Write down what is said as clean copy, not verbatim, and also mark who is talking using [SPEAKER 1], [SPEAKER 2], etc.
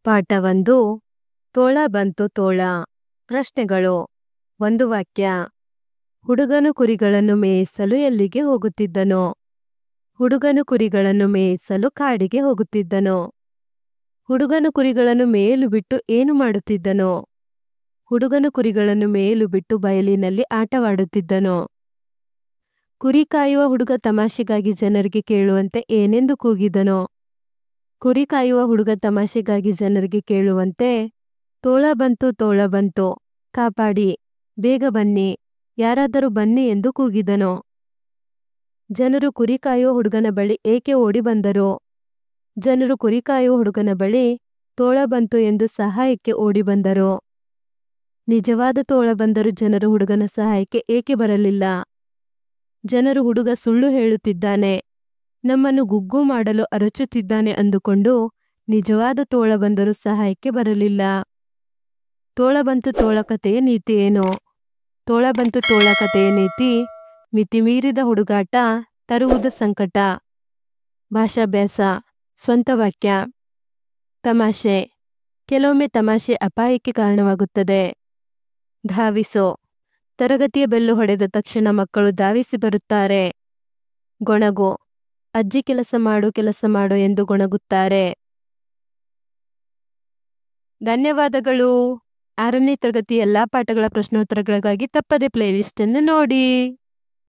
[SPEAKER 1] ಪಾಠ 1 ತೋಳ ಬಂತು ತೋಳ. ಪ್ರಶ್ನೆಗಳು. ಒಂದು ವಾಕ್ಯ. ಹುಡುಗನು ಕುರಿಗಳನ್ನು ಮೇಯಿಸಲು ಎಲ್ಲಿಗೆ ಹೋಗುತ್ತಿದ್ದನು? ಹುಡುಗನು ಕುರಿಗಳನ್ನು ಮೇಯಿಸಲು ಕಾಡಿಗೆ ಹೋಗುತ್ತಿದ್ದನು. ಹುಡುಗನು ಕುರಿಗಳನ್ನು ಮೇಯಲು ಬಿಟ್ಟು ಏನು ಮಾಡುತ್ತಿದ್ದನು? ಹುಡುಗನು ಕುರಿಗಳನ್ನು ಮೇಯಲು ಬಿಟ್ಟು ಬಯಲಿನಲ್ಲಿ ಆಟವಾಡುತ್ತಿದ್ದನು. ಕುರಿ ಕಾಯುವ ಹುಡುಗ ತಮಾಷೆಗಾಗಿ ಜನರಿಗೆ ಕೇಳುವಂತೆ ಏನೆಂದು ಕೂಗಿದನು? ಕುರಿ ಕಾಯುವ ಹುಡುಗ ತಮಾಷೆಗಾಗಿ ಜನರಿಗೆ ಕೇಳುವಂತೆ ತೋಳ ಬಂತು, ಕಾಪಾಡಿ, ಬೇಗ ಬನ್ನಿ, ಯಾರಾದರೂ ಬನ್ನಿ ಎಂದು ಕೂಗಿದನು. ಜನರು ಕುರಿ ಕಾಯುವ ಹುಡುಗನ ಬಳಿ ಏಕೆ ಓಡಿ ಬಂದರು? ಜನರು ಕುರಿ ಕಾಯುವ ಹುಡುಗನ ಬಳಿ ತೋಳ ಬಂತು ಎಂದು ಸಹಾಯಕ್ಕೆ ಓಡಿ ಬಂದರು. ನಿಜವಾದ ತೋಳ ಬಂದರೂ ಜನರು ಹುಡುಗನ ಸಹಾಯಕ್ಕೆ ಏಕೆ ಬರಲಿಲ್ಲ? ಜನರು ಹುಡುಗ ಸುಳ್ಳು ಹೇಳುತ್ತಿದ್ದಾನೆ, ನಮ್ಮನ್ನು ಗುಗ್ಗು ಮಾಡಲು ಅರಚುತ್ತಿದ್ದಾನೆ ಅಂದುಕೊಂಡು ನಿಜವಾದ ತೋಳ ಬಂದರೂ ಸಹಾಯಕ್ಕೆ ಬರಲಿಲ್ಲ. ತೋಳ ಬಂತು ತೋಳ ಕಥೆಯ ನೀತಿ ಏನು? ತೋಳ ಬಂತು ತೋಳ ಕಥೆಯ ನೀತಿ: ಮಿತಿಮೀರಿದ ಹುಡುಗಾಟ ತರುವುದು ಸಂಕಟ. ಭಾಷಾಭ್ಯಾಸ. ಸ್ವಂತ ವಾಕ್ಯ. ತಮಾಷೆ. ಕೆಲವೊಮ್ಮೆ ತಮಾಷೆ ಅಪಾಯಕ್ಕೆ ಕಾರಣವಾಗುತ್ತದೆ. ಧಾವಿಸೋ. ತರಗತಿಯ ಬೆಲ್ಲು ಹೊಡೆದ ತಕ್ಷಣ ಮಕ್ಕಳು ಧಾವಿಸಿ ಬರುತ್ತಾರೆ. ಗೊಣಗು. ಅಜ್ಜಿ ಕೆಲಸ ಮಾಡು ಎಂದು ಗೊಣಗುತ್ತಾರೆ. ಧನ್ಯವಾದಗಳು. 6ನೇ ತರಗತಿ ಎಲ್ಲಾ ಪಾಠಗಳ ಪ್ರಶ್ನೋತ್ತರಗಳಿಗಾಗಿ ತಪ್ಪದೆ ಪ್ಲೇಲಿಸ್ಟ್ ಅನ್ನು ನೋಡಿ.